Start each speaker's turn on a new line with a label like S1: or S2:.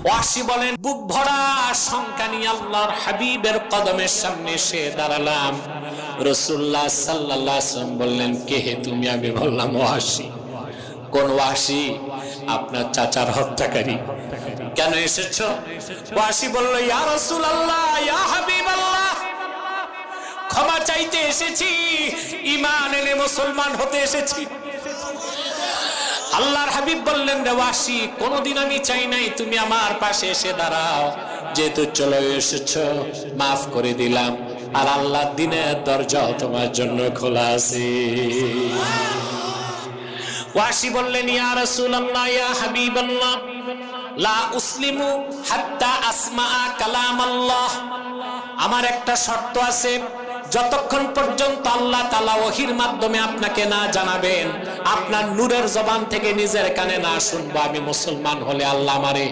S1: ওয়াসি বলেন, বুক ভরা শঙ্কা নিয়ে আল্লাহর হাবিবের কদমের সামনে এসে দাঁড়ালাম। রাসূলুল্লাহ সাল্লাল্লাহু আলাইহি ওয়াসাল্লাম বললেন, কে হে তুমি? আমি বললাম, ওয়াসি। কোন ওয়াসি? আপনার চাচার হত্যাকারী। কেন এসেছো? ওয়াসি বলল, ইয়া রাসূলুল্লাহ, ইয়া হাবিবাল্লাহ, ক্ষমা চাইতে এসেছি, ঈমান এনে মুসলমান হতে এসেছি। আল্লাহর হাবিব বললেন, রে ওয়াসি, কোনদিন আমি চাই নাই তুমি আমার পাশে এসে দাঁড়াও, যেহেতু চলে এসেছো মাফ করে দিলাম, আর আল্লাহর দ্বীনের দরজা তোমার জন্য খোলা আছে। ওয়াসি বললেন, ইয়া রাসূলুল্লাহ, ইয়া হাবিবাল্লাহ, লা উসলিমু হাত্তা আসমা কালাম আল্লাহ। আমার একটা শর্ত আছে, যতক্ষণ পর্যন্ত আল্লাহ তাআলা ওহীর মাধ্যমে আপনাকে না জানাবেন, আপনার নূরের জবান থেকে নিজের কানে না শুনবো, আমি মুসলমান হলে আল্লাহ আমারে